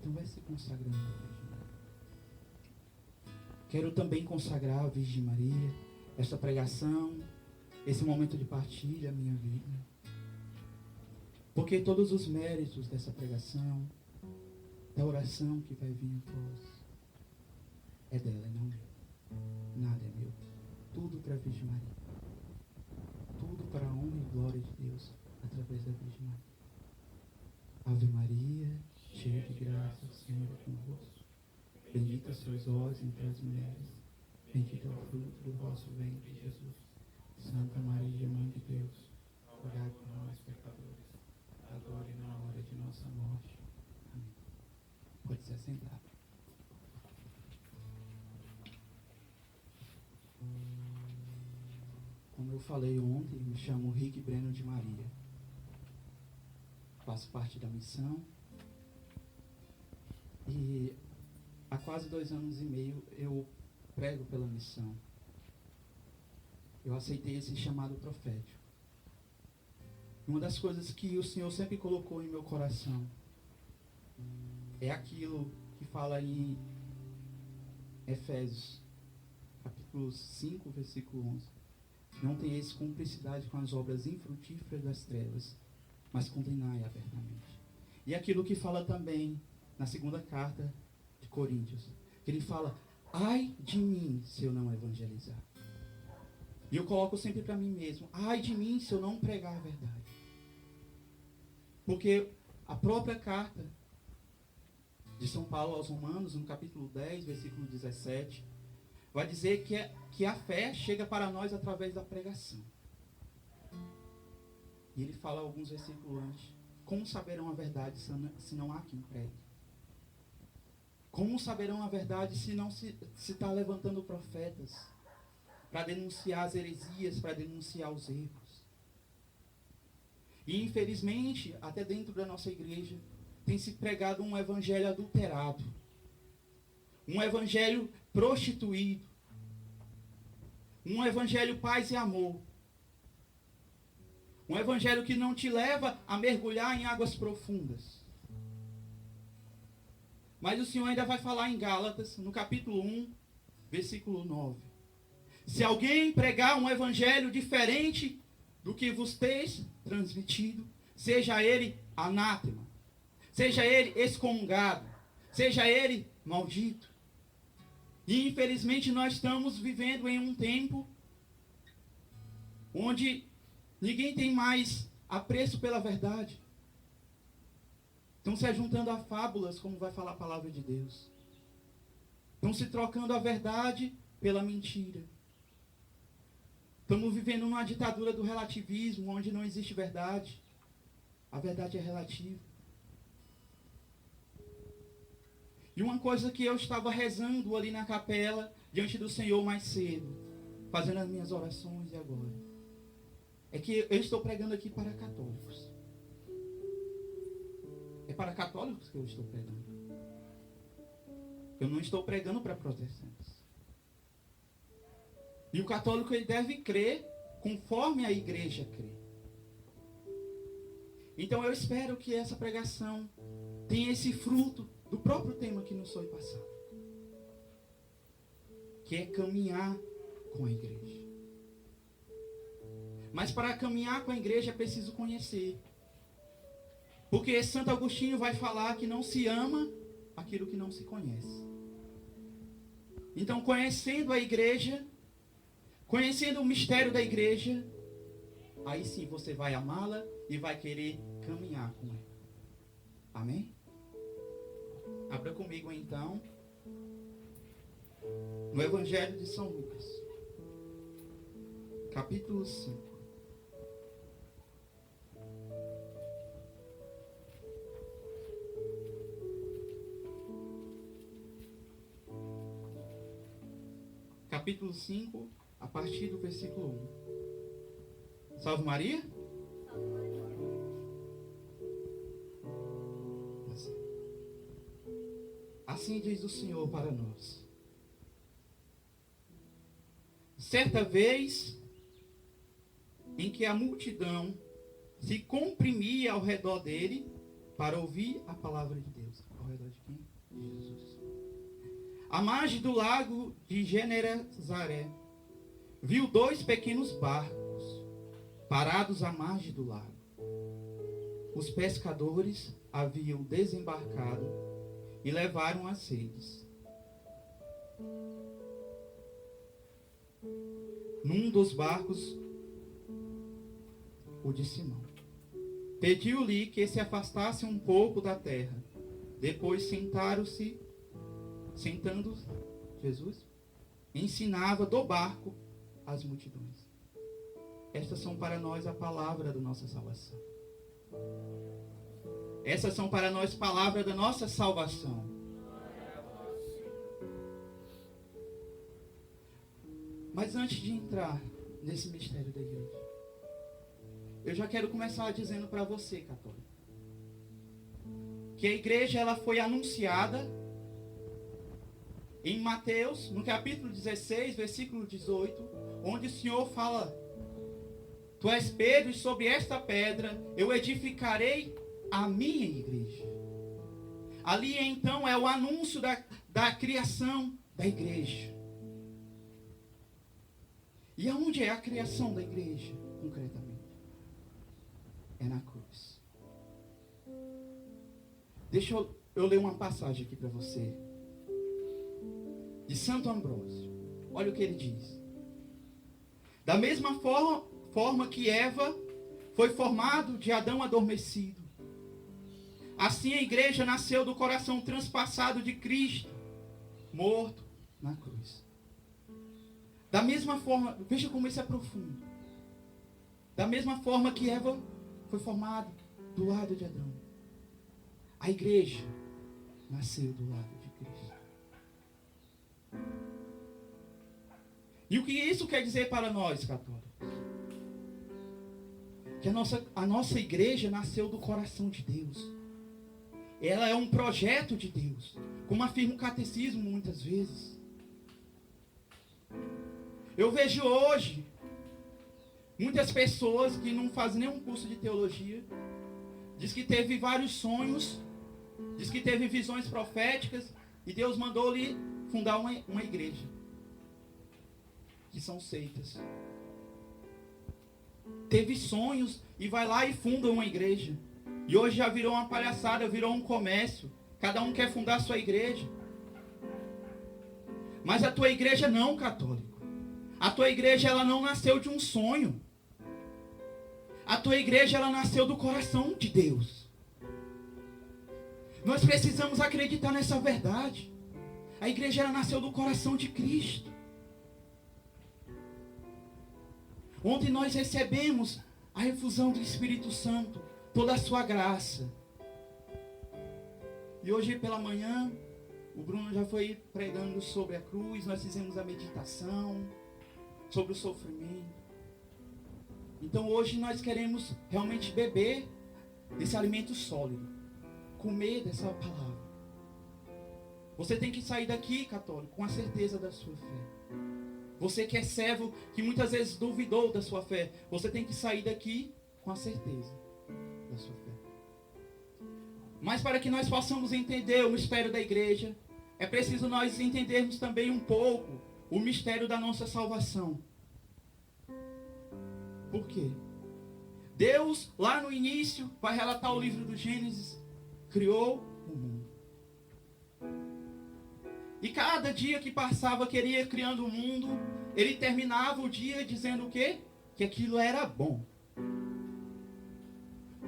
Então vai se consagrando à Virgem Maria. Quero também consagrar a Virgem Maria, esta pregação, esse momento de partilha, a minha vida. Porque todos os méritos dessa pregação, da oração que vai vir após, é dela e não meu. Nada é meu. Tudo para a Virgem Maria. Tudo para a honra e glória de Deus, através da Virgem Maria. Ave Maria, cheia de graça, o Senhor é convosco. Bendita sois vós entre as mulheres. Bendito é o fruto do vosso ventre, Jesus. Santa Maria, Mãe de Deus, rogai por nós, pecadores, agora e na hora de nossa morte. Amém. Pode se assentar. Como eu falei ontem, me chamo Rick Breno de Maria. Faço parte da missão. E há quase 2 anos e meio eu prego pela missão. Eu aceitei esse chamado profético. Uma das coisas que o Senhor sempre colocou em meu coração é aquilo que fala em Efésios, capítulo 5, versículo 11. Não tenhais cumplicidade com as obras infrutíferas das trevas, mas condenai abertamente. E aquilo que fala também na segunda carta de Coríntios, que ele fala, ai de mim se eu não evangelizar. E eu coloco sempre para mim mesmo, ai de mim se eu não pregar a verdade. Porque a própria carta de São Paulo aos Romanos, no capítulo 10, versículo 17, vai dizer que a fé chega para nós através da pregação. E ele fala alguns versículos antes, como saberão a verdade se não há quem pregue? Como saberão a verdade se não se está levantando profetas para denunciar as heresias, para denunciar os erros? E infelizmente, até dentro da nossa igreja, tem se pregado um evangelho adulterado. Um evangelho prostituído. Um evangelho paz e amor. Um evangelho que não te leva a mergulhar em águas profundas. Mas o Senhor ainda vai falar em Gálatas, no capítulo 1, versículo 9. Se alguém pregar um evangelho diferente do que vos tens transmitido, seja ele anátema, seja ele excomungado, seja ele maldito. E infelizmente nós estamos vivendo em um tempo onde ninguém tem mais apreço pela verdade. Estão se juntando a fábulas, como vai falar a palavra de Deus. Estão se trocando a verdade pela mentira. Estamos vivendo uma ditadura do relativismo, onde não existe verdade. A verdade é relativa. E uma coisa que eu estava rezando ali na capela, diante do Senhor mais cedo, fazendo as minhas orações e agora, é que eu estou pregando aqui para católicos. É para católicos que eu estou pregando. Eu não estou pregando para protestantes. E o católico ele deve crer conforme a igreja crê. Então eu espero que essa pregação tenha esse fruto do próprio tema que nos foi passado. Que é caminhar com a igreja. Mas para caminhar com a igreja é preciso conhecer. Porque Santo Agostinho vai falar que não se ama aquilo que não se conhece. Então, conhecendo a igreja, conhecendo o mistério da igreja, aí sim você vai amá-la e vai querer caminhar com ela. Amém? Abra comigo então no Evangelho de São Lucas, capítulo 5. Capítulo 5, a partir do versículo 1. Salve Maria? Salve Maria. Assim diz o Senhor para nós. Certa vez, em que a multidão se comprimia ao redor dele para ouvir a palavra de Deus. discípulos ao redor de quem? De Jesus. À margem do lago de Genezaré, viu 2 pequenos barcos parados à margem do lago. Os pescadores haviam desembarcado e levaram as redes. Num dos barcos, o de Simão. Pediu-lhe que se afastasse um pouco da terra. Depois sentando, Jesus ensinava do barco as multidões. Estas são para nós a palavra da nossa salvação. Essas são para nós palavras da nossa salvação. Mas antes de entrar nesse mistério da igreja, eu já quero começar dizendo para você, católico, que a igreja ela foi anunciada em Mateus, no capítulo 16, versículo 18, onde o Senhor fala: Tu és Pedro, e sobre esta pedra eu edificarei a minha igreja. Ali então é o anúncio da criação da igreja. E aonde é a criação da igreja, concretamente? É na cruz. Deixa eu ler uma passagem aqui para você. De Santo Ambrósio. Olha o que ele diz. Da mesma forma que Eva foi formado de Adão adormecido, assim a igreja nasceu do coração transpassado de Cristo, morto na cruz. Da mesma forma, veja como isso é profundo. Da mesma forma que Eva foi formada do lado de Adão, a igreja nasceu do lado de Cristo. E o que isso quer dizer para nós, católicos? Que a nossa igreja nasceu do coração de Deus. Ela é um projeto de Deus, como afirma o catecismo muitas vezes. Eu vejo hoje muitas pessoas que não fazem nenhum curso de teologia, diz que teve vários sonhos, diz que teve visões proféticas, e Deus mandou-lhe fundar uma igreja, que são seitas. Teve sonhos e vai lá e funda uma igreja. E hoje já virou uma palhaçada, virou um comércio. Cada um quer fundar a sua igreja. Mas a tua igreja não, católico. A tua igreja ela não nasceu de um sonho. A tua igreja ela nasceu do coração de Deus. Nós precisamos acreditar nessa verdade. A igreja ela nasceu do coração de Cristo. Ontem nós recebemos a efusão do Espírito Santo, toda a sua graça. E hoje pela manhã, o Bruno já foi pregando sobre a cruz, nós fizemos a meditação sobre o sofrimento. Então hoje nós queremos realmente beber desse alimento sólido, comer dessa palavra. Você tem que sair daqui, católico, com a certeza da sua fé. Você que é servo, que muitas vezes duvidou da sua fé, você tem que sair daqui com a certeza da sua fé. Mas para que nós possamos entender o mistério da igreja, é preciso nós entendermos também um pouco o mistério da nossa salvação. Por quê? Deus, lá no início, vai relatar o livro do Gênesis, criou o mundo. E cada dia que passava, que ele ia criando o mundo, ele terminava o dia dizendo o quê? Que aquilo era bom.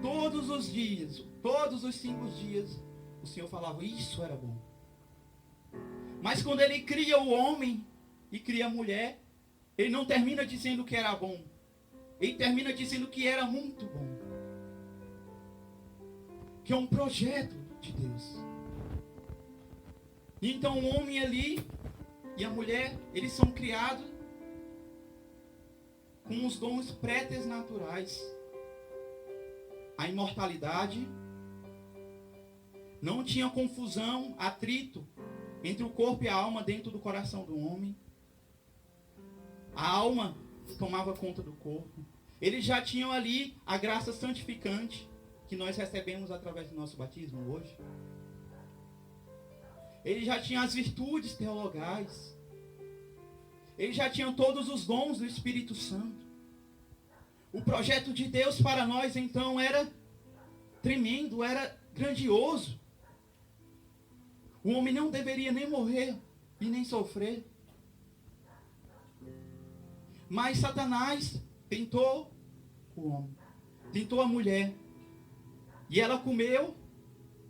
Todos os dias, todos os 5 dias, o Senhor falava, isso era bom. Mas quando ele cria o homem e cria a mulher, ele não termina dizendo que era bom. Ele termina dizendo que era muito bom. Que é um projeto de Deus. Então o homem ali e a mulher, eles são criados com os dons preternaturais. A imortalidade, não tinha confusão, atrito entre o corpo e a alma dentro do coração do homem. A alma tomava conta do corpo. Eles já tinham ali a graça santificante que nós recebemos através do nosso batismo hoje. ele já tinha as virtudes teologais, ele já tinha todos os dons do Espírito Santo. O projeto de Deus para nós então era tremendo, era grandioso. O homem não deveria nem morrer e nem sofrer. Mas Satanás tentou o homem, tentou a mulher, e ela comeu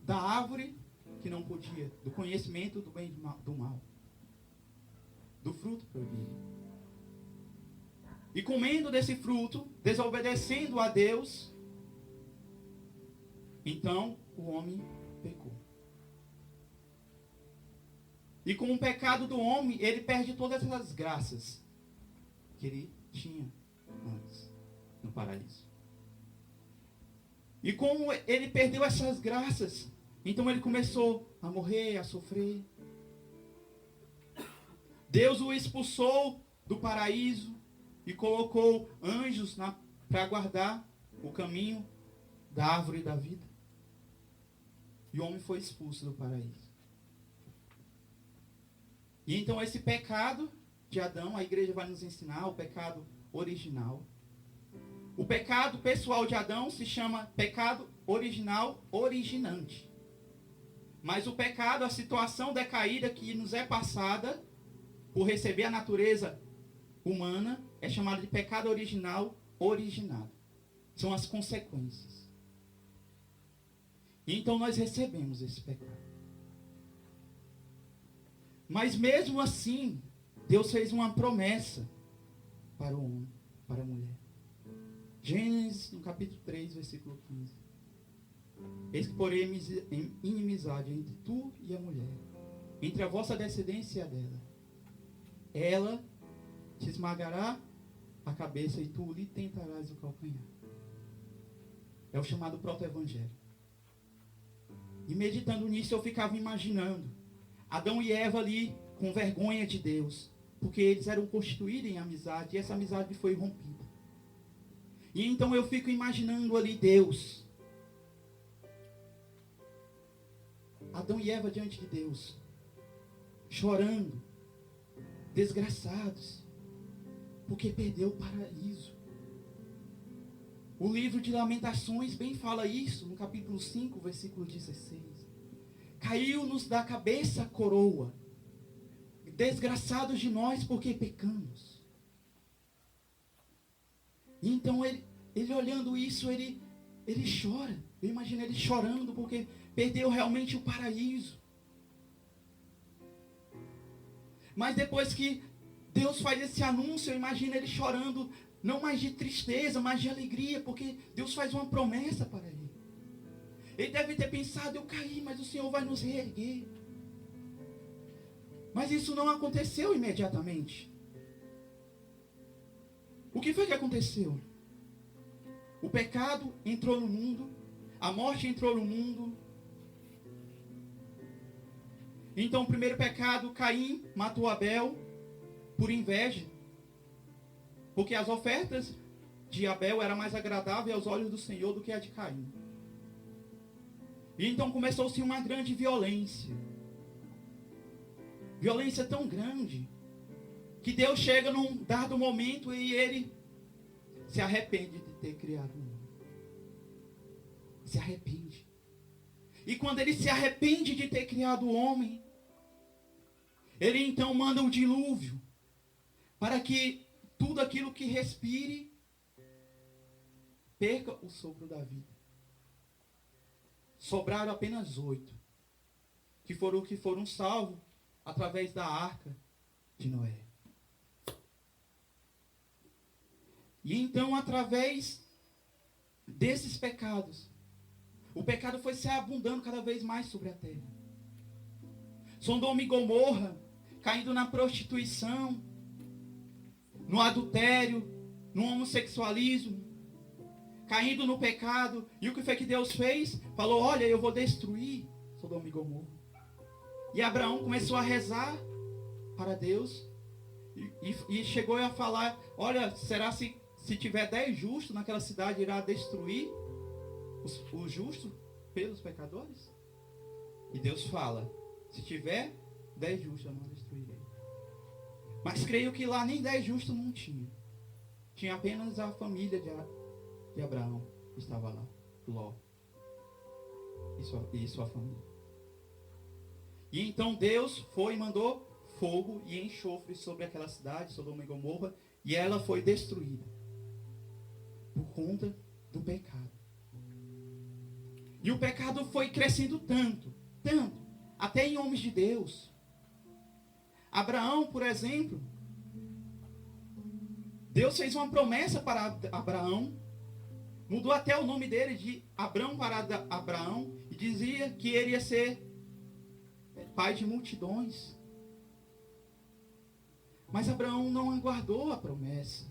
da árvore que não podia, do conhecimento do bem e do mal, do fruto proibido. E comendo desse fruto, desobedecendo a Deus, então o homem pecou. E com o pecado do homem, ele perde todas essas graças que ele tinha antes no paraíso. E como ele perdeu essas graças, então ele começou a morrer, a sofrer. Deus o expulsou do paraíso e colocou anjos para guardar o caminho da árvore da vida. E o homem foi expulso do paraíso. E então esse pecado de Adão, a igreja vai nos ensinar o pecado original. O pecado pessoal de Adão se chama pecado original originante. Mas o pecado, a situação decaída que nos é passada por receber a natureza humana, é chamado de pecado original originado. São as consequências. E então nós recebemos esse pecado. Mas mesmo assim, Deus fez uma promessa para o homem, para a mulher. Gênesis, no capítulo 3, versículo 15. Eis que porém inimizade entre tu e a mulher, entre a vossa descendência e a dela. Ela te esmagará a cabeça e tu lhe tentarás o calcanhar. É o chamado proto-evangelho. E meditando nisso, eu ficava imaginando Adão e Eva ali com vergonha de Deus, porque eles eram constituídos em amizade e essa amizade foi rompida. E então eu fico imaginando ali Deus, Adão e Eva diante de Deus, chorando, desgraçados, porque perdeu o paraíso. O livro de Lamentações bem fala isso, no capítulo 5, versículo 16. Caiu-nos da cabeça a coroa, desgraçados de nós porque pecamos. E então ele olhando isso, ele chora. Eu imagino ele chorando porque perdeu realmente o paraíso. Mas depois que Deus faz esse anúncio, eu imagino ele chorando, não mais de tristeza, mas de alegria, porque Deus faz uma promessa para ele. Ele deve ter pensado, eu caí, mas o Senhor vai nos reerguer. Mas isso não aconteceu imediatamente. O que foi que aconteceu? O pecado entrou no mundo, a morte entrou no mundo. Então o primeiro pecado, Caim matou Abel por inveja. Porque as ofertas de Abel eram mais agradáveis aos olhos do Senhor do que a de Caim. E então começou-se uma grande violência. Violência tão grande que Deus chega num dado momento e ele se arrepende de ter criado o homem. Se arrepende. E quando ele se arrepende de ter criado o homem, ele então manda um dilúvio para que tudo aquilo que respire perca o sopro da vida. Sobraram apenas 8, que foram salvos através da arca de Noé. E então, através desses pecados, o pecado foi se abundando cada vez mais sobre a terra. Sodoma e Gomorra caindo na prostituição, no adultério, no homossexualismo, caindo no pecado. E o que foi que Deus fez? Falou, olha, eu vou destruir Sodoma e Gomorra. E Abraão começou a rezar para Deus. E chegou a falar, olha, será se tiver 10 justos naquela cidade, irá destruir os justos pelos pecadores? E Deus fala, Se tiver 10 justos, eu não destruirei. Mas creio que lá nem 10 justos não tinha. Tinha apenas a família de Abraão que estava lá. Ló. E sua família. E então Deus foi e mandou fogo e enxofre sobre aquela cidade, Sodoma e Gomorra, e ela foi destruída. Por conta do pecado. E o pecado foi crescendo tanto, até em homens de Deus. Abraão, por exemplo, Deus fez uma promessa para Abraão, mudou até o nome dele de Abrão para Abraão, e dizia que ele ia ser pai de multidões. Mas Abraão não aguardou a promessa.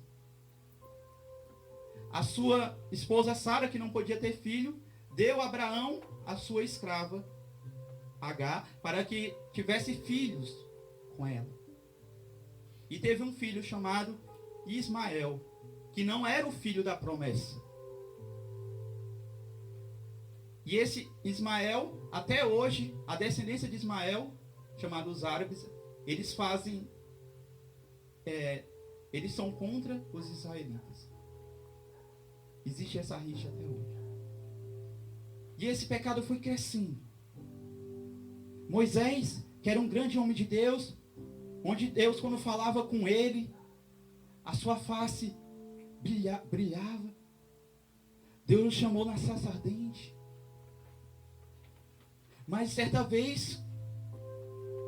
A sua esposa Sara, que não podia ter filho, deu a Abraão a sua escrava Agar para que tivesse filhos com ela. E teve um filho chamado Ismael, que não era o filho da promessa. E esse Ismael, até hoje, a descendência de Ismael, chamados árabes, eles fazem, eles são contra os israelitas. Existe essa rixa até hoje. E esse pecado foi crescendo. Moisés, que era um grande homem de Deus, onde Deus, quando falava com ele, a sua face brilhava. Deus o chamou na sarça ardente. Mas certa vez,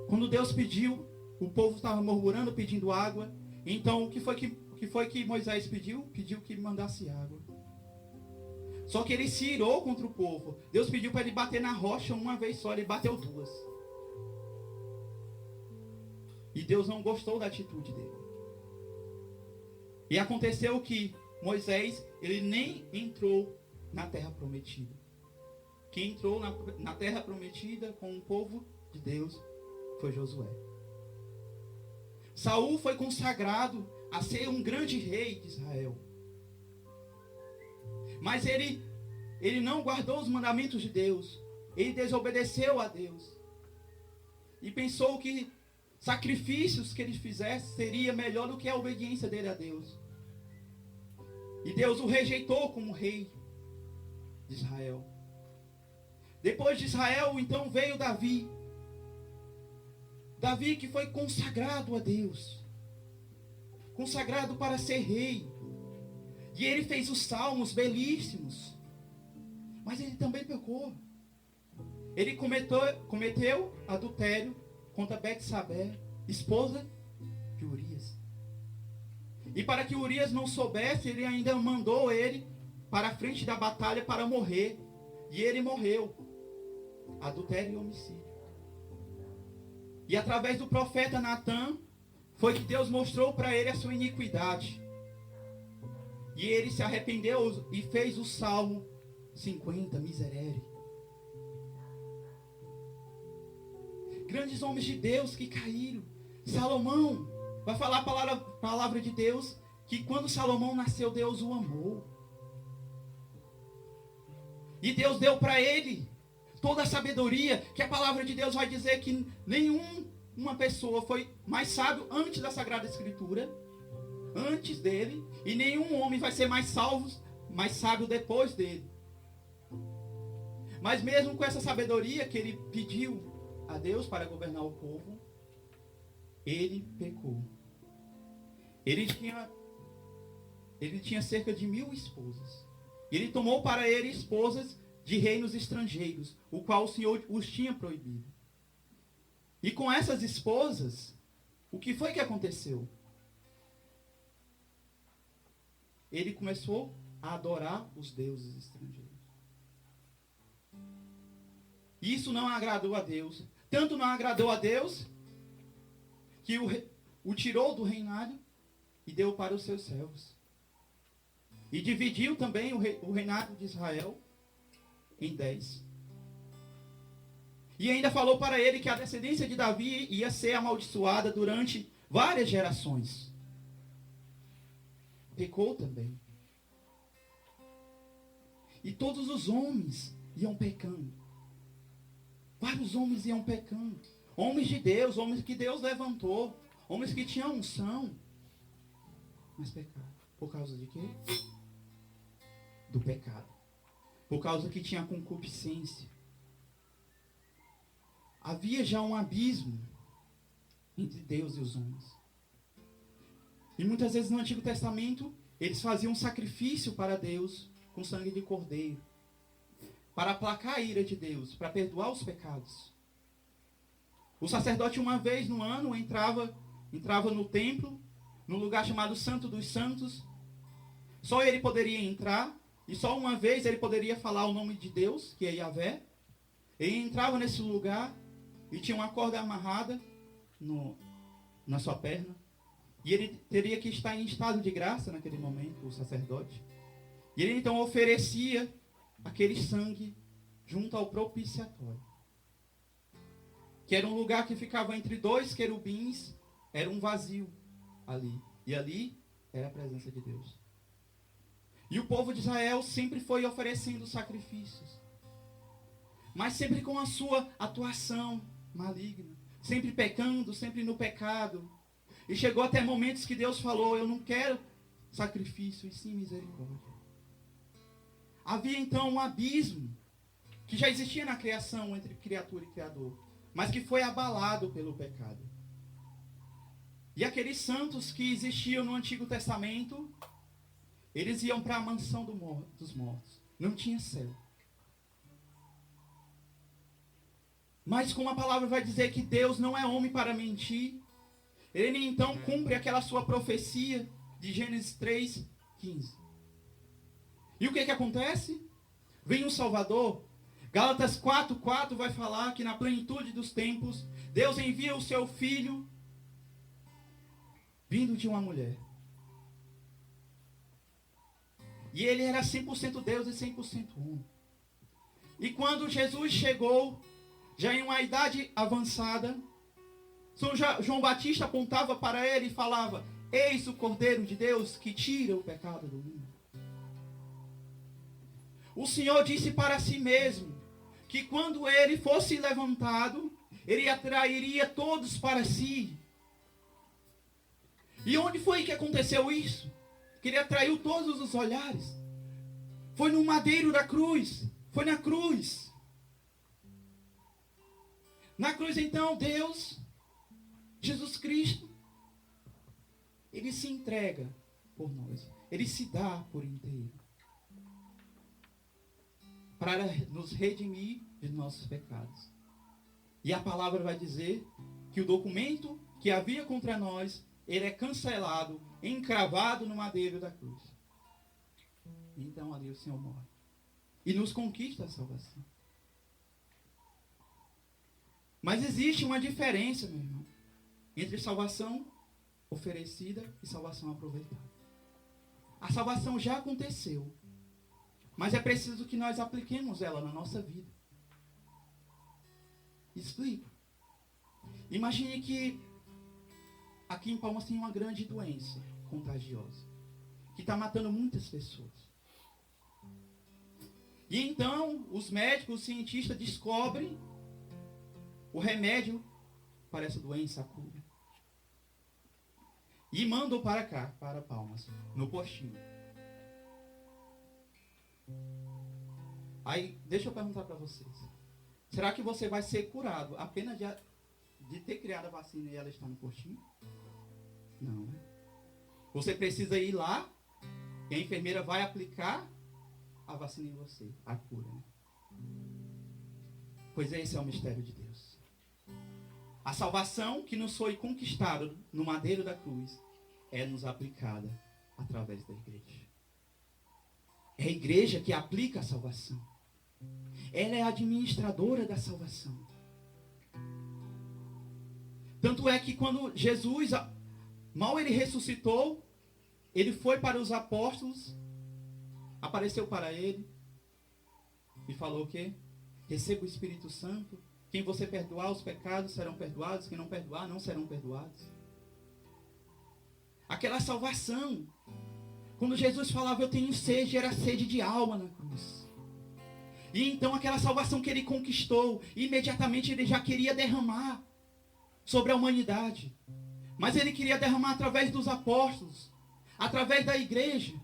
quando Deus pediu, o povo estava murmurando, pedindo água. Então, o que foi que Moisés pediu? Pediu que mandasse água. Só que ele se irou contra o povo. Deus pediu para ele bater na rocha uma vez só, ele bateu 2. E Deus não gostou da atitude dele. E aconteceu que Moisés, ele nem entrou na terra prometida. Quem entrou na terra prometida com o povo de Deus foi Josué. Saul foi consagrado a ser um grande rei de Israel. Mas ele não guardou os mandamentos de Deus. Ele desobedeceu a Deus. E pensou que sacrifícios que ele fizesse seria melhor do que a obediência dele a Deus. E Deus o rejeitou como rei de Israel. Depois de Israel, então veio Davi. Davi que foi consagrado a Deus. Consagrado para ser rei. E ele fez os salmos belíssimos. Mas ele também pecou. Ele cometeu adultério contra Betsabé, esposa de Urias. E para que Urias não soubesse, ele ainda mandou ele para a frente da batalha para morrer. E ele morreu. Adultério e homicídio. E através do profeta Natã, foi que Deus mostrou para ele a sua iniquidade. E ele se arrependeu e fez o Salmo 50, miserere. Grandes homens de Deus que caíram. Salomão, vai falar a palavra de Deus, que quando Salomão nasceu, Deus o amou. E Deus deu para ele toda a sabedoria, que a palavra de Deus vai dizer que nenhuma pessoa foi mais sábio antes da Sagrada Escritura, antes dele, e nenhum homem vai ser mais sábio depois dele. Mas mesmo com essa sabedoria que ele pediu a Deus para governar o povo, ele pecou. Ele tinha cerca de 1000 esposas. Ele tomou para ele esposas de reinos estrangeiros, o qual o Senhor os tinha proibido. E com essas esposas, o que foi que aconteceu? Ele começou a adorar os deuses estrangeiros. Isso não agradou a Deus. Tanto não agradou a Deus, que o tirou do reinado e deu para os seus servos. E dividiu também o reinado de Israel em 10. E ainda falou para ele que a descendência de Davi ia ser amaldiçoada durante várias gerações. Pecou também. E todos os homens iam pecando. Vários homens iam pecando. Homens de Deus, homens que Deus levantou, homens que tinham unção, mas pecaram. Por causa de quê? Do pecado. Por causa que tinha concupiscência. Havia já um abismo entre Deus e os homens. E muitas vezes no Antigo Testamento, eles faziam um sacrifício para Deus com sangue de cordeiro, para aplacar a ira de Deus, para perdoar os pecados. O sacerdote uma vez no ano entrava no templo, no lugar chamado Santo dos Santos. Só ele poderia entrar, e só uma vez ele poderia falar o nome de Deus, que é Yahvé. Ele entrava nesse lugar e tinha uma corda amarrada na sua perna. E ele teria que estar em estado de graça naquele momento, o sacerdote. E ele então oferecia aquele sangue junto ao propiciatório, que era um lugar que ficava entre dois querubins, era um vazio ali. E ali era a presença de Deus. E o povo de Israel sempre foi oferecendo sacrifícios, mas sempre com a sua atuação maligna, sempre pecando, sempre no pecado. E chegou até momentos que Deus falou: eu não quero sacrifício, e sim misericórdia. Havia então um abismo que já existia na criação entre criatura e criador, mas que foi abalado pelo pecado. E aqueles santos que existiam no Antigo Testamento, eles iam para a mansão dos mortos. Não tinha céu. Mas como a palavra vai dizer que Deus não é homem para mentir, ele então cumpre aquela sua profecia de Gênesis 3:15. E o que acontece? Vem o Salvador. Gálatas 4:4 vai falar que na plenitude dos tempos, Deus envia o seu Filho vindo de uma mulher. E ele era 100% Deus e 100% homem. E quando Jesus chegou, já em uma idade avançada, São João Batista apontava para ele e falava: eis o Cordeiro de Deus que tira o pecado do mundo. O Senhor disse para si mesmo que quando ele fosse levantado, ele atrairia todos para si. E onde foi que aconteceu isso? Que ele atraiu todos os olhares. Foi no madeiro da cruz. Foi na cruz. Na cruz então, Deus, Jesus Cristo, ele se entrega por nós. Ele se dá por inteiro, para nos redimir de nossos pecados. E a palavra vai dizer que o documento que havia contra nós, ele é cancelado, encravado no madeiro da cruz. Então ali o Senhor morre. E nos conquista a salvação. Mas existe uma diferença, meu irmão, entre salvação oferecida e salvação aproveitada. A salvação já aconteceu, mas é preciso que nós apliquemos ela na nossa vida. Explico. Imagine que aqui em Palmas tem uma grande doença contagiosa, que está matando muitas pessoas. E então, os médicos, os cientistas descobrem o remédio para essa doença, a cura. E mandam para cá, para Palmas, no postinho. Aí, deixa eu perguntar para vocês. Será que você vai ser curado apenas de ter criado a vacina e ela está no postinho? Não, né? Você precisa ir lá e a enfermeira vai aplicar a vacina em você, a cura, né? Pois esse é o mistério de Deus. A salvação que nos foi conquistada no madeiro da cruz é nos aplicada através da igreja. É a igreja que aplica a salvação. Ela é a administradora da salvação. Tanto é que quando Jesus, mal ele ressuscitou, ele foi para os apóstolos, apareceu para ele e falou o quê? Receba o Espírito Santo. Quem você perdoar os pecados serão perdoados, quem não perdoar não serão perdoados. Aquela salvação, quando Jesus falava eu tenho sede, era sede de alma na cruz. E então aquela salvação que ele conquistou, imediatamente ele já queria derramar sobre a humanidade. Mas ele queria derramar através dos apóstolos, através da igreja.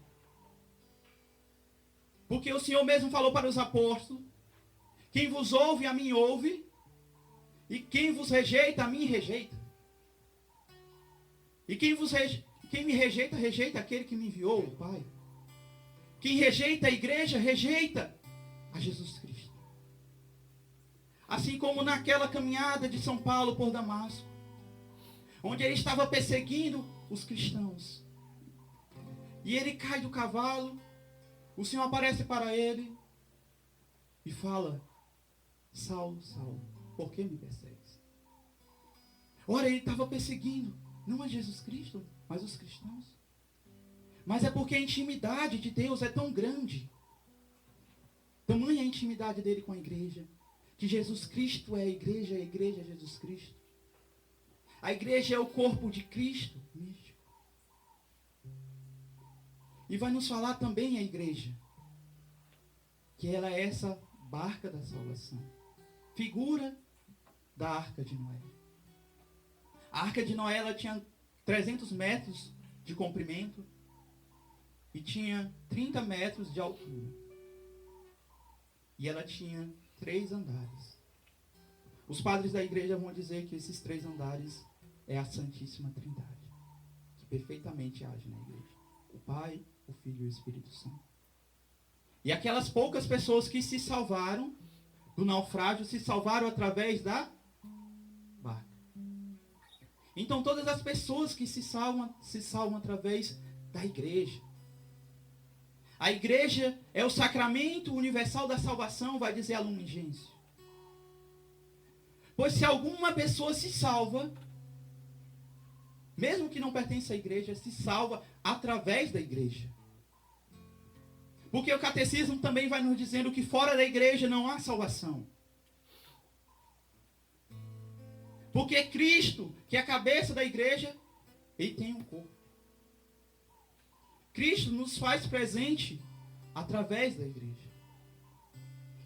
Porque o Senhor mesmo falou para os apóstolos: quem vos ouve, a mim ouve, e quem vos rejeita, a mim rejeita. E quem me rejeita, rejeita aquele que me enviou, o Pai. Quem rejeita a igreja, rejeita a Jesus Cristo. Assim como naquela caminhada de São Paulo por Damasco, onde ele estava perseguindo os cristãos. E ele cai do cavalo, o Senhor aparece para ele e fala: Saulo, Saulo, por que me persegues? Ora, ele estava perseguindo, não a Jesus Cristo, mas os cristãos. Mas é porque a intimidade de Deus é tão grande, tamanha a intimidade dele com a igreja, que Jesus Cristo é a igreja é Jesus Cristo. A igreja é o corpo de Cristo místico. E vai nos falar também a igreja, que ela é essa barca da salvação, figura da Arca de Noé. A Arca de Noé, ela tinha 300 metros de comprimento e tinha 30 metros de altura. E ela tinha 3 andares. Os padres da igreja vão dizer que esses 3 andares é a Santíssima Trindade, que perfeitamente age na igreja: o Pai, o Filho e o Espírito Santo. E aquelas poucas pessoas que se salvaram do naufrágio, se salvaram através da barca. Então todas as pessoas que se salvam através da igreja. A igreja é o sacramento universal da salvação, vai dizer a Lumen Gentium. Pois se alguma pessoa se salva, mesmo que não pertença à igreja, se salva através da igreja. Porque o catecismo também vai nos dizendo que fora da igreja não há salvação. Porque Cristo, que é a cabeça da igreja, ele tem um corpo. Cristo nos faz presente através da igreja.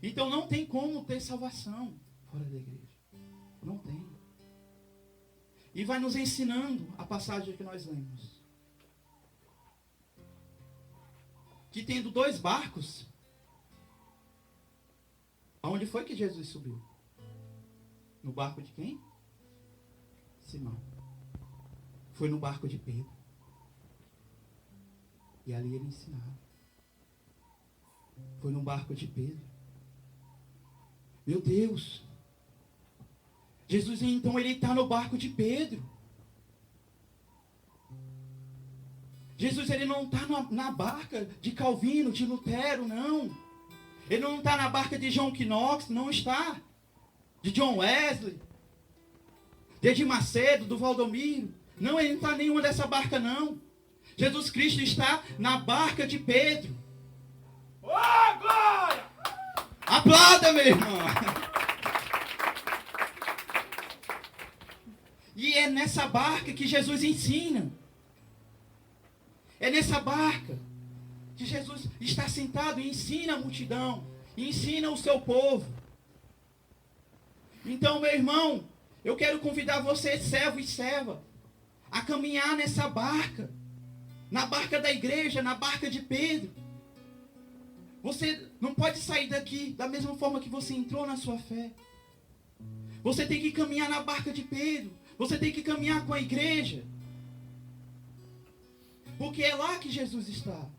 Então não tem como ter salvação fora da igreja. Não tem. E vai nos ensinando a passagem que nós lemos. Que tendo 2 barcos, aonde foi que Jesus subiu? No barco de quem? Simão. Foi no barco de Pedro. E ali ele ensinava. Foi no barco de Pedro. Meu Deus! Jesus então ele está no barco de Pedro. Jesus ele não está na barca de Calvino, de Lutero, não. Ele não está na barca de John Knox, não está. De John Wesley, de Edir Macedo, do Valdomiro. Não, ele não está em nenhuma dessa barca, não. Jesus Cristo está na barca de Pedro. Oh, glória! Aplauda, meu irmão! E é nessa barca que Jesus ensina. É nessa barca que Jesus está sentado e ensina a multidão, e ensina o seu povo. Então, meu irmão, eu quero convidar você, servo e serva, a caminhar nessa barca, na barca da igreja, na barca de Pedro. Você não pode sair daqui da mesma forma que você entrou na sua fé. Você tem que caminhar na barca de Pedro. Você tem que caminhar com a igreja. Porque é lá que Jesus está.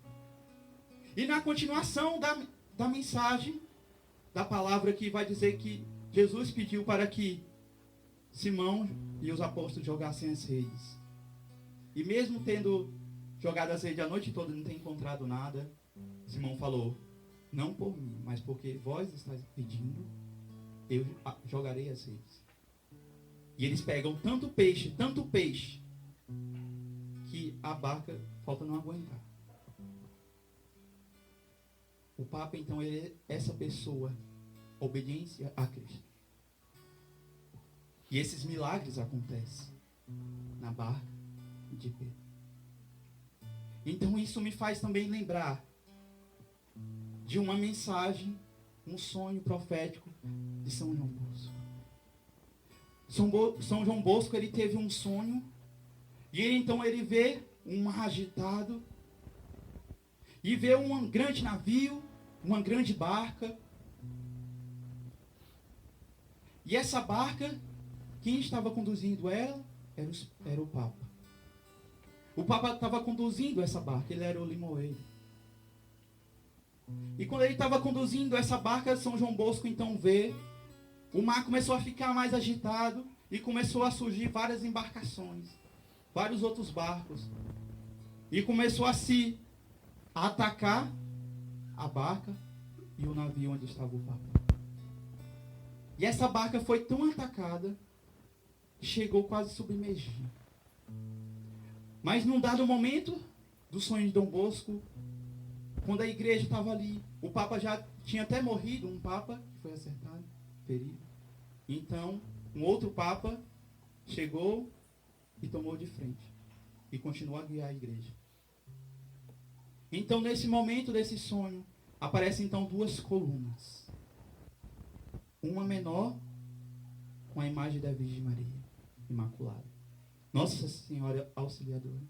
E na continuação da mensagem, da palavra que vai dizer que Jesus pediu para que Simão e os apóstolos jogassem as redes. E mesmo tendo jogado as redes a noite toda, não tem encontrado nada, Simão falou: não por mim, mas porque vós estáis pedindo, eu jogarei as redes. E eles pegam tanto peixe, que a barca falta não aguentar. O Papa, então, ele é essa pessoa, obediência a Cristo. E esses milagres acontecem na barca de Pedro. Então isso me faz também lembrar de uma mensagem, um sonho profético de São João Bosco. São João Bosco, ele teve um sonho. E então ele vê um mar agitado. E vê um grande navio, uma grande barca. E essa barca, quem estava conduzindo ela era o Papa. O Papa estava conduzindo essa barca, ele era o limoeiro. E quando ele estava conduzindo essa barca, São João Bosco então vê, o mar começou a ficar mais agitado e começou a surgir várias embarcações, vários outros barcos. E começou a se atacar a barca e o navio onde estava o Papa. E essa barca foi tão atacada que chegou quase a submergir. Mas num dado momento do sonho de Dom Bosco, quando a igreja estava ali, o Papa já tinha até morrido, um Papa que foi acertado, ferido. Então, um outro Papa chegou e tomou de frente e continuou a guiar a igreja. Então, nesse momento desse sonho, aparecem então duas colunas. Uma menor, com a imagem da Virgem Maria, Imaculada. Nossa Senhora Auxiliadora.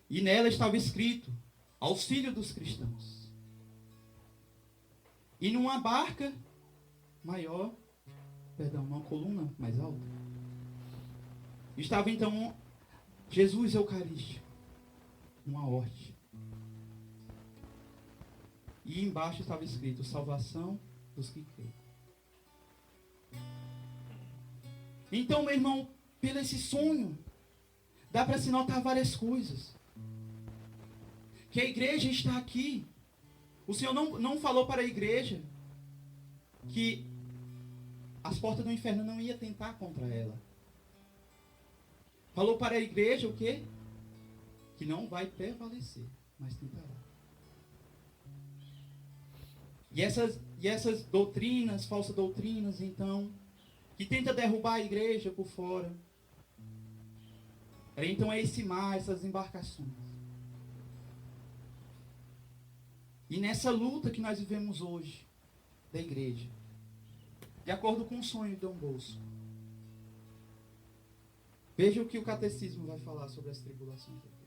E nela estava escrito, auxílio dos cristãos. E numa barca maior, numa coluna mais alta, estava então Jesus Eucarístico, uma horte. E embaixo estava escrito, salvação dos que creem. Então, meu irmão, pelo esse sonho, dá para se notar várias coisas. Que a igreja está aqui. O Senhor não falou para a igreja que as portas do inferno não iam tentar contra ela. Falou para a igreja o quê? Que não vai prevalecer, mas tentará. E essas doutrinas, falsas doutrinas, então, que tenta derrubar a igreja por fora. Então é esse mar, essas embarcações. E nessa luta que nós vivemos hoje, da igreja, de acordo com o sonho de Dom Bosco, veja o que o catecismo vai falar sobre as tribulações da igreja.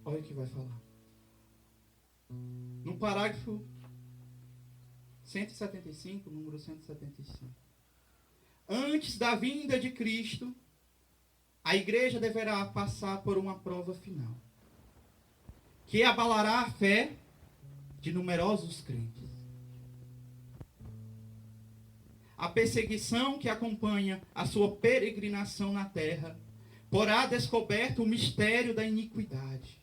Olha o que vai falar. No parágrafo 175, número 175. Antes da vinda de Cristo, a igreja deverá passar por uma prova final, que abalará a fé de numerosos crentes. A perseguição que acompanha a sua peregrinação na terra porá descoberto o mistério da iniquidade,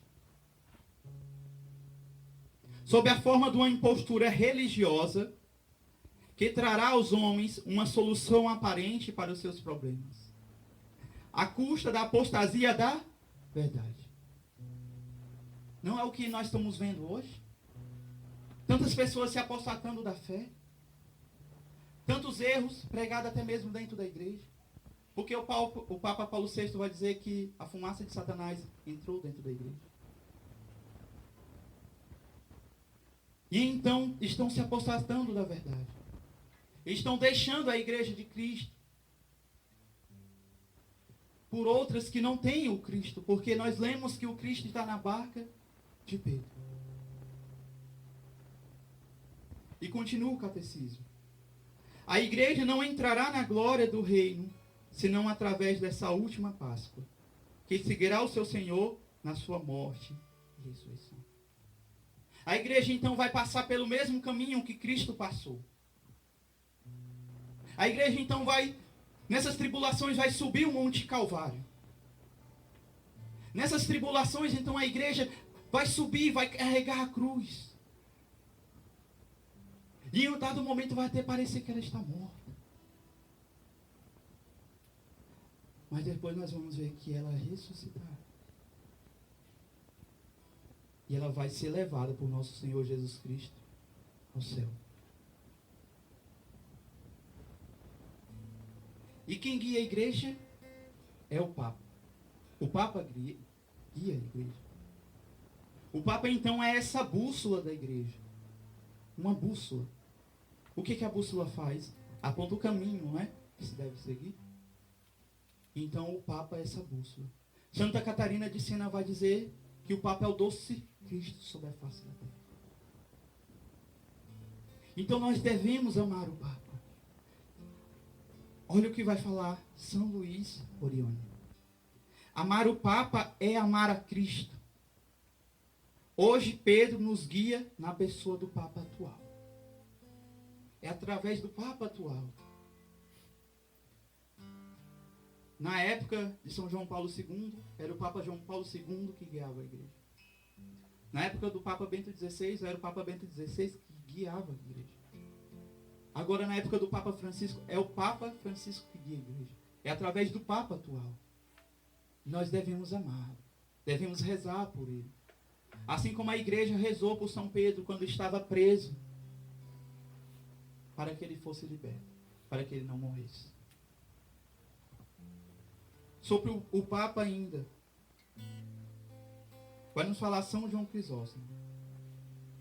sob a forma de uma impostura religiosa que trará aos homens uma solução aparente para os seus problemas, à custa da apostasia da verdade. Não é o que nós estamos vendo hoje? Tantas pessoas se apostatando da fé, tantos erros pregados até mesmo dentro da igreja, porque o Papa Paulo VI vai dizer que a fumaça de Satanás entrou dentro da igreja. E então estão se apostatando da verdade. Estão deixando a igreja de Cristo por outras que não têm o Cristo, porque nós lemos que o Cristo está na barca de Pedro. E continua o catecismo. A igreja não entrará na glória do reino, senão através dessa última Páscoa, que seguirá o seu Senhor na sua morte e ressurreição. A igreja então vai passar pelo mesmo caminho que Cristo passou. A igreja então nessas tribulações, vai subir o Monte Calvário. Nessas tribulações, então, a igreja vai subir, vai carregar a cruz. E em um dado momento vai até parecer que ela está morta. Mas depois nós vamos ver que ela ressuscitará. E ela vai ser levada por nosso Senhor Jesus Cristo ao céu. E quem guia a igreja é o Papa. O Papa guia a igreja. O Papa, então, é essa bússola da igreja. Uma bússola. O que a bússola faz? Aponta o caminho, não é? Que se deve seguir. Então, o Papa é essa bússola. Santa Catarina de Siena vai dizer que o Papa é o doce Cristo sobre a face da terra. Então, nós devemos amar o Papa. Olha o que vai falar São Luís Orione. Amar o Papa é amar a Cristo. Hoje, Pedro nos guia na pessoa do Papa atual. É através do Papa atual. Na época de São João Paulo II, era o Papa João Paulo II que guiava a igreja. Na época do Papa Bento XVI, era o Papa Bento XVI que guiava a igreja. Agora, na época do Papa Francisco, é o Papa Francisco que guia a igreja. É através do Papa atual. Nós devemos amar, devemos rezar por ele. Assim como a igreja rezou por São Pedro quando estava preso, para que ele fosse liberto, para que ele não morresse. Sobre o Papa ainda, vai nos falar São João Crisóstomo.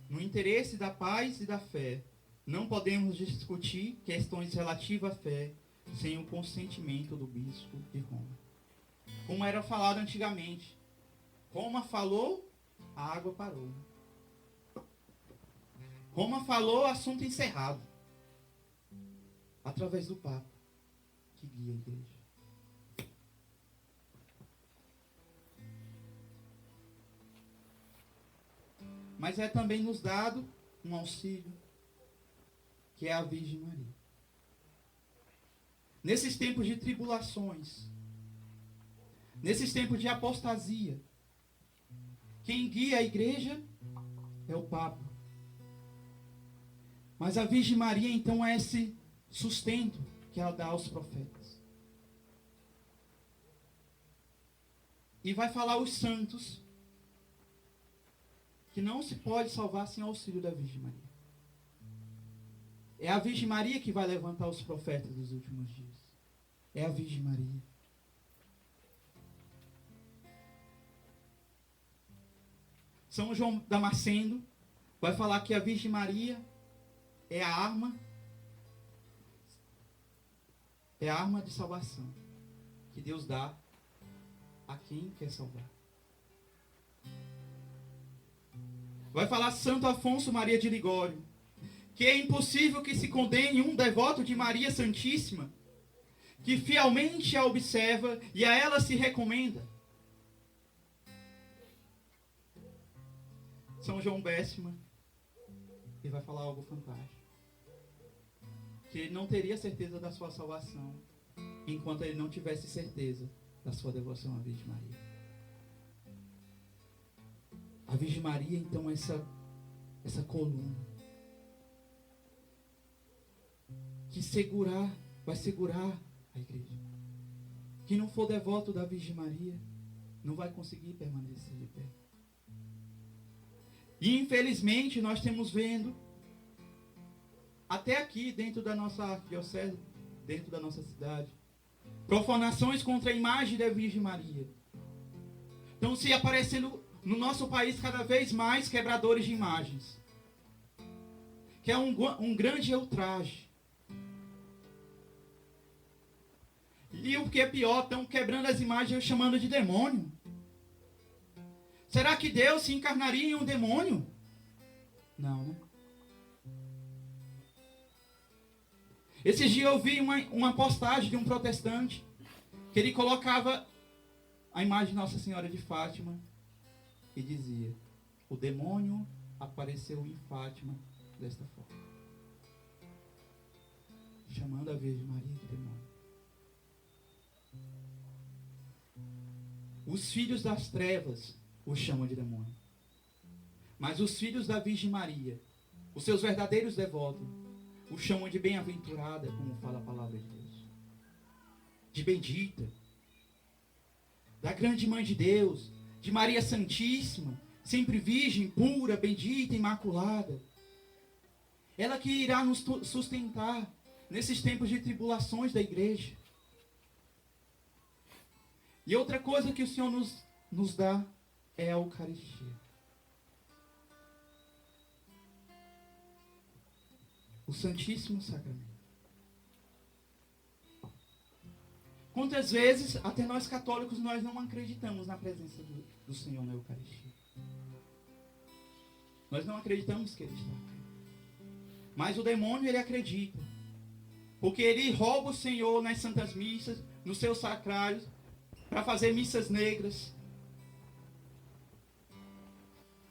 No interesse da paz e da fé, não podemos discutir questões relativas à fé sem o consentimento do bispo de Roma. Como era falado antigamente. Roma falou, a água parou. Roma falou, assunto encerrado. Através do Papa, que guia a igreja. Mas é também nos dado um auxílio, que é a Virgem Maria. Nesses tempos de tribulações, nesses tempos de apostasia, quem guia a igreja é o Papa. Mas a Virgem Maria, então, é esse sustento que ela dá aos profetas. E vai falar os santos que não se pode salvar sem auxílio da Virgem Maria. É a Virgem Maria que vai levantar os profetas dos últimos dias. É a Virgem Maria. São João Damasceno vai falar que a Virgem Maria é a arma de salvação que Deus dá a quem quer salvar. Vai falar Santo Afonso Maria de Ligório, que é impossível que se condene um devoto de Maria Santíssima, que fielmente a observa e a ela se recomenda. São João Bécima, ele vai falar algo fantástico. Que ele não teria certeza da sua salvação, enquanto ele não tivesse certeza da sua devoção à Virgem Maria. A Virgem Maria, então, é essa coluna que vai segurar a igreja. Quem não for devoto da Virgem Maria não vai conseguir permanecer de pé. E infelizmente nós temos vendo até aqui dentro da nossa arquidiocese, dentro da nossa cidade, profanações contra a imagem da Virgem Maria. Então se aparecendo no nosso país cada vez mais quebradores de imagens, que é um grande ultraje. E o que é pior, estão quebrando as imagens chamando de demônio. Será que Deus se encarnaria em um demônio? Não, né? Esses dias eu vi uma postagem de um protestante que ele colocava a imagem de Nossa Senhora de Fátima e dizia: o demônio apareceu em Fátima desta forma, chamando a Virgem Maria de demônio. Os filhos das trevas o chamam de demônio, mas os filhos da Virgem Maria, os seus verdadeiros devotos, o chamam de bem-aventurada, como fala a palavra de Deus, de bendita, da grande mãe de Deus, de Maria Santíssima, sempre virgem, pura, bendita, imaculada. Ela que irá nos sustentar nesses tempos de tribulações da igreja. E outra coisa que o Senhor nos dá é a Eucaristia. o Santíssimo Sacramento. Quantas vezes, até nós católicos, nós não acreditamos na presença do Senhor na Eucaristia. Nós não acreditamos que Ele está aqui. Mas o demônio, ele acredita. Porque ele rouba o Senhor nas santas missas, nos seus sacrários, para fazer missas negras.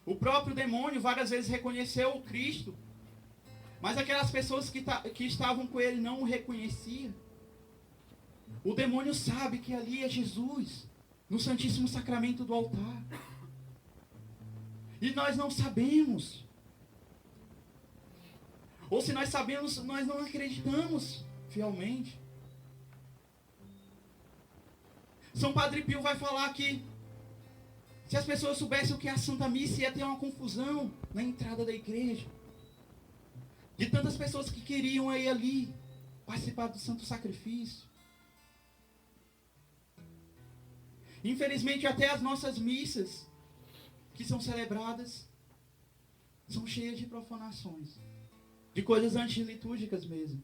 O próprio demônio várias vezes reconheceu o Cristo, mas aquelas pessoas que estavam com ele não o reconheciam. O demônio sabe que ali é Jesus, no Santíssimo Sacramento do altar. E nós não sabemos. Ou se nós sabemos, nós não acreditamos fielmente. São Padre Pio vai falar que se as pessoas soubessem o que é a Santa Missa, ia ter uma confusão na entrada da igreja. De tantas pessoas que queriam ir ali participar do Santo Sacrifício. Infelizmente, até as nossas missas que são celebradas são cheias de profanações, de coisas antilitúrgicas mesmo.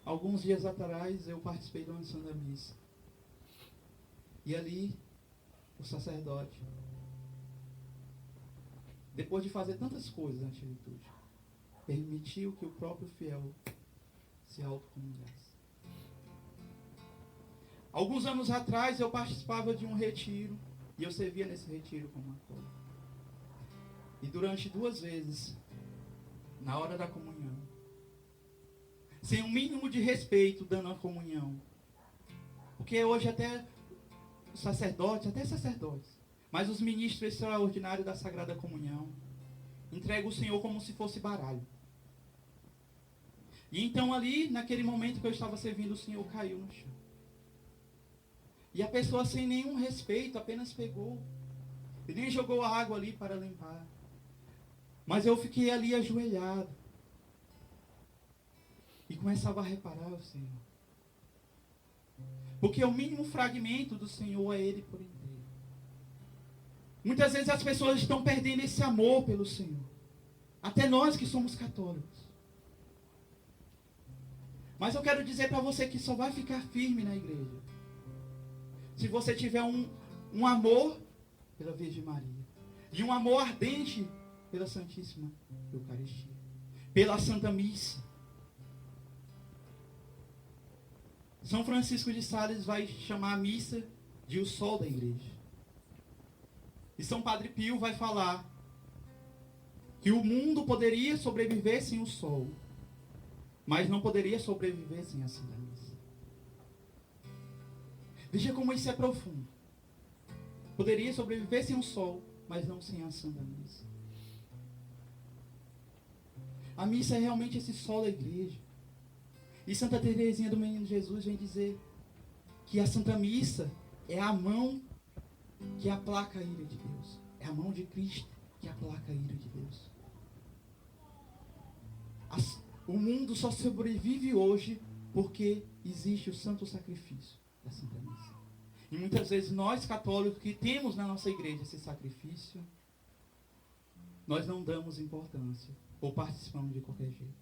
Alguns dias atrás eu participei de uma Santa Missa. E ali, o sacerdote, depois de fazer tantas coisas antilitúrgicas, permitiu que o próprio fiel se autocomungasse. Alguns anos atrás eu participava de um retiro e eu servia nesse retiro como acólito. E durante 2 vezes, na hora da comunhão, sem um mínimo de respeito dando a comunhão, porque hoje até sacerdotes, mas os ministros extraordinários da Sagrada Comunhão entregam o Senhor como se fosse baralho. E então ali, naquele momento que eu estava servindo, o Senhor caiu no chão. E a pessoa sem nenhum respeito apenas pegou. E nem jogou a água ali para limpar. Mas eu fiquei ali ajoelhado. E começava a reparar o Senhor. Porque o mínimo fragmento do Senhor é Ele por inteiro. Muitas vezes as pessoas estão perdendo esse amor pelo Senhor. Até nós que somos católicos. Mas eu quero dizer para você que só vai ficar firme na igreja se você tiver um amor pela Virgem Maria. E um amor ardente pela Santíssima Eucaristia. Pela Santa Missa. São Francisco de Sales vai chamar a missa de o sol da igreja. E São Padre Pio vai falar que o mundo poderia sobreviver sem o sol, mas não poderia sobreviver sem a Santa Missa. Veja como isso é profundo. Poderia sobreviver sem o sol, mas não sem a Santa Missa. A missa é realmente esse sol da igreja. E Santa Teresinha do Menino Jesus vem dizer que a Santa Missa é a mão que aplaca a ira de Deus. É a mão de Cristo que aplaca a ira de Deus. O mundo só sobrevive hoje porque existe o santo sacrifício da Santa Missa. E muitas vezes nós católicos que temos na nossa igreja esse sacrifício, nós não damos importância ou participamos de qualquer jeito.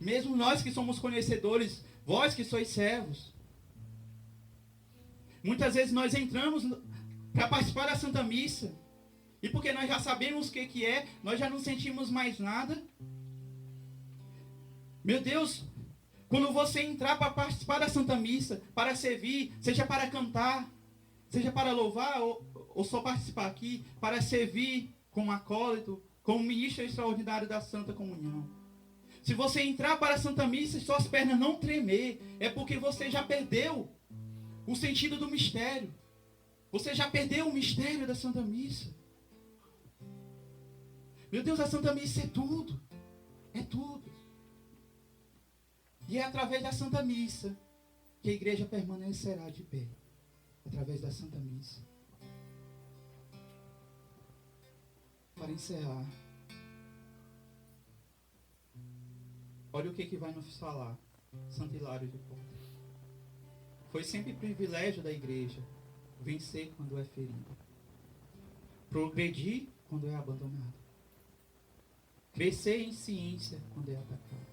Mesmo nós que somos conhecedores, vós que sois servos, muitas vezes nós entramos para participar da Santa Missa, e porque nós já sabemos o que é, nós já não sentimos mais nada. Meu Deus, quando você entrar para participar da Santa Missa, para servir, seja para cantar, seja para louvar, ou só participar aqui, para servir como acólito, como ministro extraordinário da Santa Comunhão. Se você entrar para a Santa Missa e suas pernas não tremer, é porque você já perdeu o sentido do mistério. Você já perdeu o mistério da Santa Missa. Meu Deus, a Santa Missa é tudo. É tudo. E é através da Santa Missa que a igreja permanecerá de pé. Através da Santa Missa. Para encerrar, olha o que vai nos falar Santo Hilário de Poitiers. Foi sempre privilégio da igreja vencer quando é ferido, progredir quando é abandonado, crescer em ciência quando é atacado.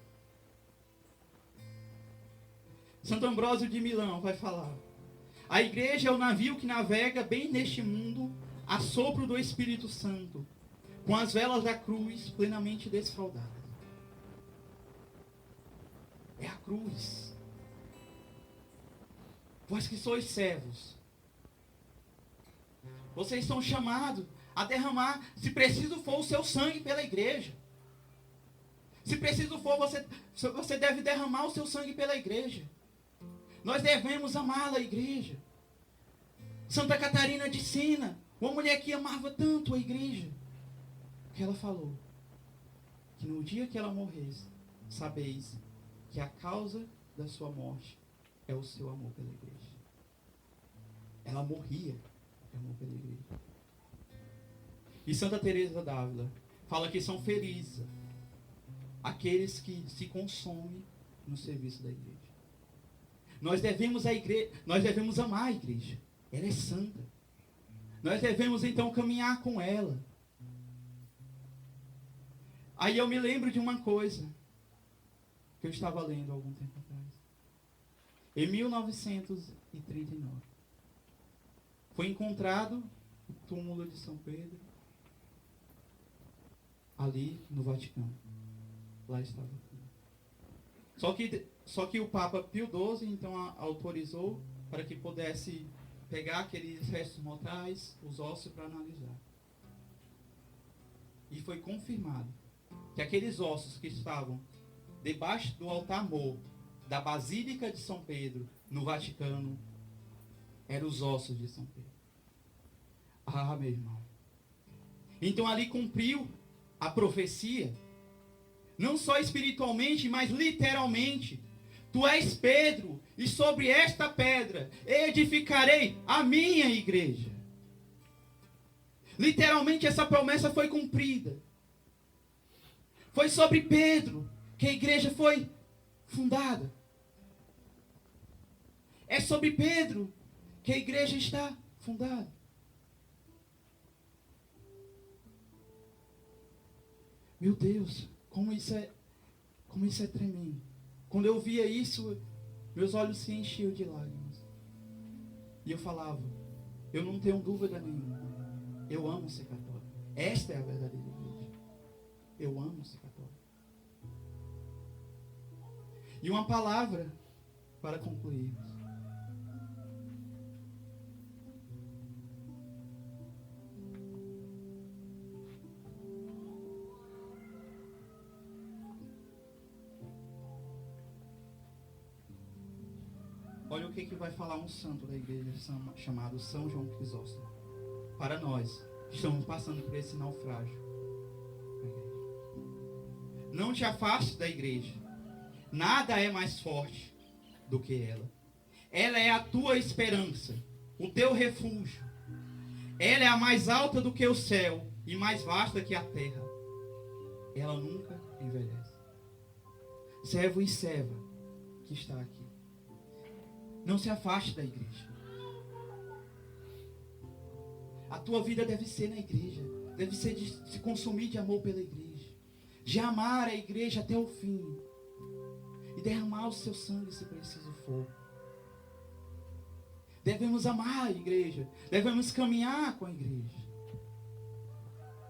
Santo Ambrósio de Milão vai falar: a igreja é o navio que navega bem neste mundo a sopro do Espírito Santo, com as velas da cruz plenamente desfraldadas. É a cruz. Vós que sois servos, vocês são chamados a derramar, se preciso for, o seu sangue pela igreja. Se preciso for, você deve derramar o seu sangue pela igreja. Nós devemos amar a igreja. Santa Catarina de Sena, uma mulher que amava tanto a igreja, que ela falou que no dia que ela morresse, sabeis que a causa da sua morte é o seu amor pela igreja. Ela morria de amor pela igreja. E Santa Teresa d'Ávila fala que são felizes aqueles que se consomem no serviço da igreja. Nós devemos amar a igreja. Ela é santa. Nós devemos então caminhar com ela. Aí eu me lembro de uma coisa que eu estava lendo há algum tempo atrás. Em 1939, foi encontrado o túmulo de São Pedro ali no Vaticano. Lá estava. Só que o Papa Pio XII então autorizou para que pudesse pegar aqueles restos mortais, os ossos, para analisar. E foi confirmado que aqueles ossos que estavam debaixo do altar-mor da Basílica de São Pedro, no Vaticano, eram os ossos de São Pedro. Ah, meu irmão. Então ali cumpriu a profecia, não só espiritualmente, mas literalmente. Tu és Pedro, e sobre esta pedra edificarei a minha igreja. Literalmente essa promessa foi cumprida. Foi sobre Pedro que a igreja foi fundada. É sobre Pedro que a igreja está fundada. Meu Deus, como isso é tremendo. Quando eu via isso, meus olhos se enchiam de lágrimas. E eu falava, eu não tenho dúvida nenhuma. Eu amo ser católico. Esta é a verdadeira igreja. Eu amo ser católico. E uma palavra para concluirmos. Olha o que vai falar um santo da igreja chamado São João Crisóstomo. Para nós, que estamos passando por esse naufrágio. Não te afaste da igreja. Nada é mais forte do que ela. Ela é a tua esperança, o teu refúgio. Ela é a mais alta do que o céu e mais vasta que a terra. Ela nunca envelhece. Servo e serva que está aqui, não se afaste da igreja. A tua vida deve ser na igreja. Deve ser de se consumir de amor pela igreja. De amar a igreja até o fim. E derramar o seu sangue se preciso for. Devemos amar a igreja. Devemos caminhar com a igreja.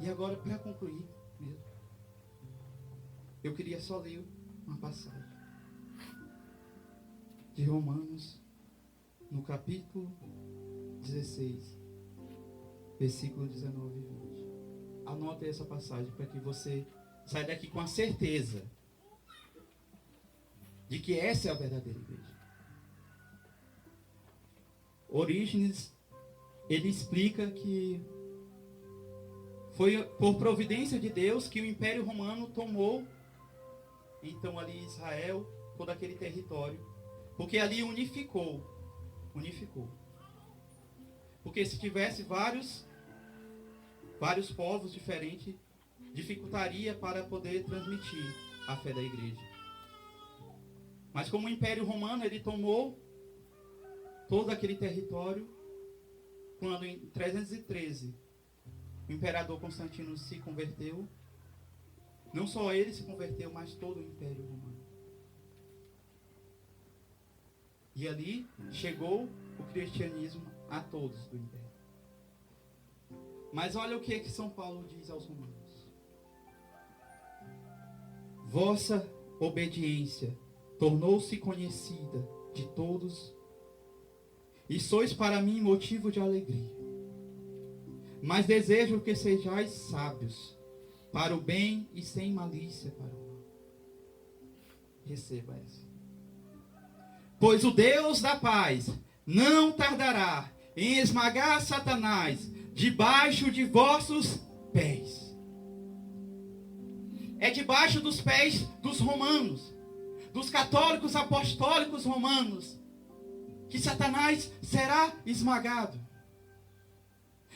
E agora, para concluir mesmo, eu queria só ler uma passagem de Romanos, no capítulo 16, versículo 19 e 20. Anote essa passagem para que você saia daqui com a certeza de que essa é a verdadeira igreja. Orígenes, ele explica que foi por providência de Deus que o Império Romano tomou, então ali Israel, todo aquele território, porque ali unificou. Porque se tivesse vários povos diferentes, dificultaria para poder transmitir a fé da igreja. Mas como o Império Romano, ele tomou todo aquele território, quando em 313 o imperador Constantino se converteu, Não só ele se converteu, mas todo o Império Romano. E ali chegou o cristianismo a todos do Império. Mas olha o que São Paulo diz aos romanos. Vossa obediência tornou-se conhecida de todos e sois para mim motivo de alegria. Mas desejo que sejais sábios para o bem e sem malícia para o mal. Receba essa. Pois o Deus da paz não tardará em esmagar Satanás debaixo de vossos pés. É debaixo dos pés dos romanos, dos católicos apostólicos romanos, que Satanás será esmagado.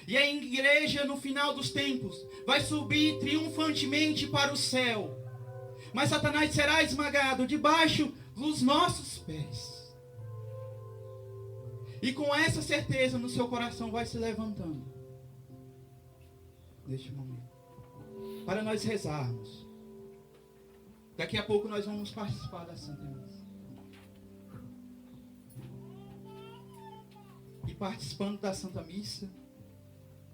E a igreja no final dos tempos vai subir triunfantemente para o céu. Mas Satanás será esmagado debaixo dos nossos pés. E com essa certeza no seu coração vai se levantando. Neste momento. Para nós rezarmos. Daqui a pouco nós vamos participar da Santa Missa. E participando da Santa Missa,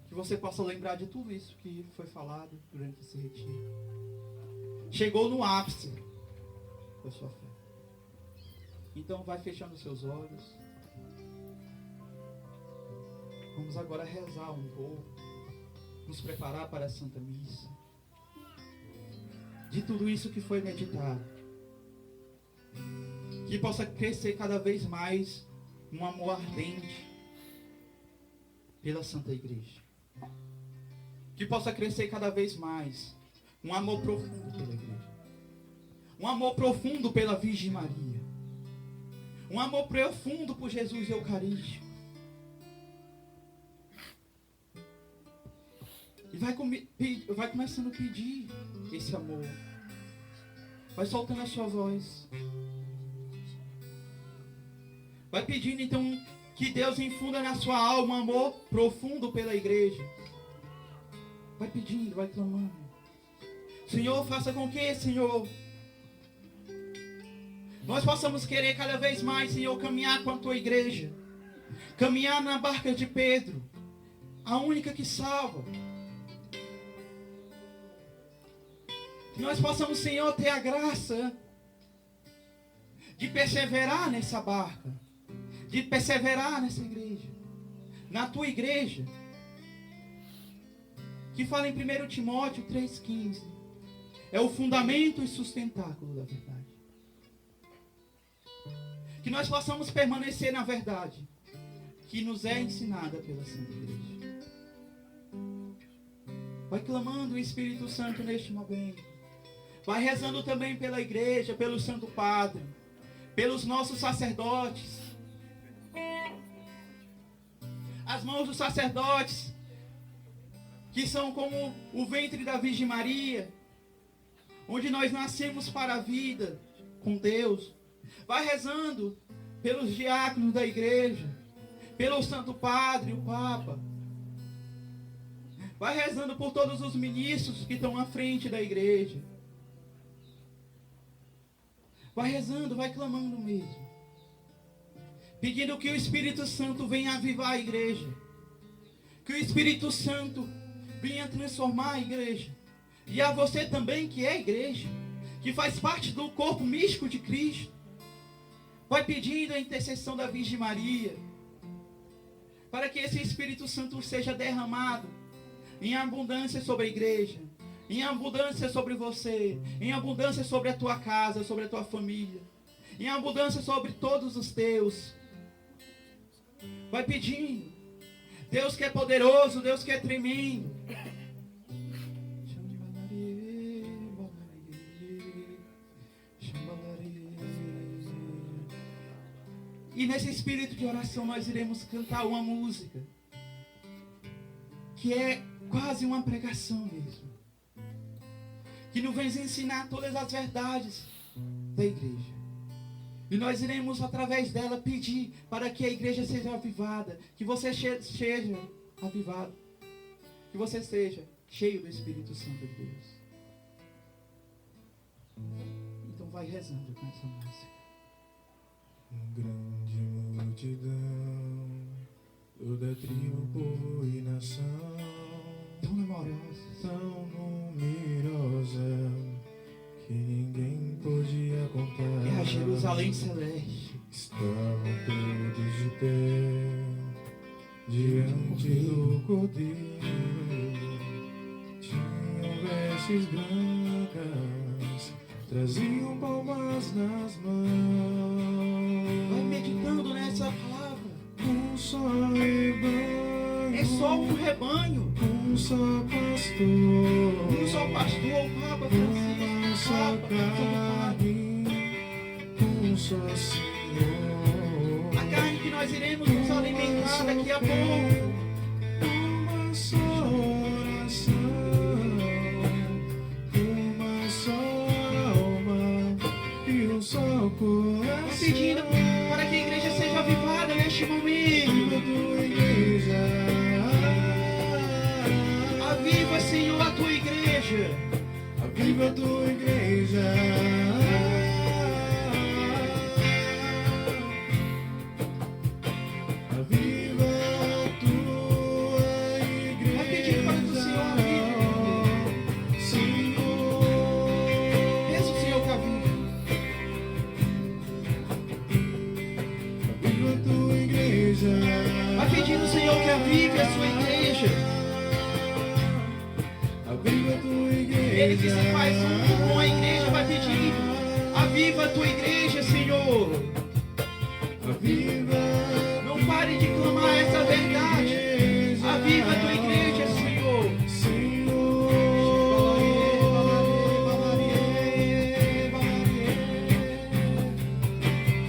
que você possa lembrar de tudo isso que foi falado durante esse retiro. Chegou no ápice da sua fé. Então vai fechando seus olhos. Vamos agora rezar um pouco. Nos preparar para a Santa Missa. De tudo isso que foi meditado. Que possa crescer cada vez mais um amor ardente pela Santa Igreja. Que possa crescer cada vez mais um amor profundo pela Igreja. Um amor profundo pela Virgem Maria. Um amor profundo por Jesus Eucarístico. E vai começando a pedir esse amor. Vai soltando a sua voz. Vai pedindo então que Deus infunda na sua alma um amor profundo pela igreja. Vai pedindo, vai clamando. Senhor, faça com que, Senhor, nós possamos querer cada vez mais, Senhor, caminhar com a tua igreja. Caminhar na barca de Pedro, a única que salva. Que nós possamos, Senhor, ter a graça de perseverar nessa barca, de perseverar nessa igreja, na tua igreja, que fala em 1 Timóteo 3,15, é o fundamento e sustentáculo da verdade. Que nós possamos permanecer na verdade, que nos é ensinada pela Santa Igreja. Vai clamando o Espírito Santo neste momento. Vai rezando também pela igreja, pelo Santo Padre, pelos nossos sacerdotes. As mãos dos sacerdotes, que são como o ventre da Virgem Maria, onde nós nascemos para a vida com Deus. Vai rezando pelos diáconos da igreja, pelo Santo Padre, o Papa. Vai rezando por todos os ministros que estão à frente da igreja. Vai rezando, vai clamando mesmo. Pedindo que o Espírito Santo venha avivar a igreja. Que o Espírito Santo venha transformar a igreja. E a você também que é a igreja, que faz parte do corpo místico de Cristo. Vai pedindo a intercessão da Virgem Maria, para que esse Espírito Santo seja derramado em abundância sobre a igreja, em abundância sobre você, em abundância sobre a tua casa, sobre a tua família, em abundância sobre todos os teus. Vai pedindo. Deus que é poderoso, Deus que é tremendo. E nesse espírito de oração nós iremos cantar uma música que é quase uma pregação mesmo, que nos vem ensinar todas as verdades da igreja. E nós iremos através dela pedir para que a igreja seja avivada, que você seja avivado, que você seja cheio do Espírito Santo de Deus. Então vai rezando com essa música. Grande multidão, toda tribo, povo e nação, Tão numerosa, tão numerosa que ninguém podia contar. é a Jerusalém celeste. Estavam todos de pé diante do Cordeiro, tinham vestes brancas, traziam palmas nas mãos. Vai meditando nessa palavra. Um só rebanho, É só um rebanho, um só pastor, um só pastor, o Papa Francisco, uma só Papa, Santo Padre. carne, um só Senhor. A carne que nós iremos nos alimentar daqui a pouco. Uma só oração, uma só alma e um só coração. Vai pedindo para que a igreja seja avivada neste momento. Viva tua igreja, Aviva, Senhor, a tua igreja. viva tua igreja. Viva tua igreja. Vai pedindo para que o Senhor avive. Senhor, Peça o Senhor que avive. viva tua igreja. Vai pedindo, Senhor, que avive a sua igreja. Viva tua igreja. Ele que se faz um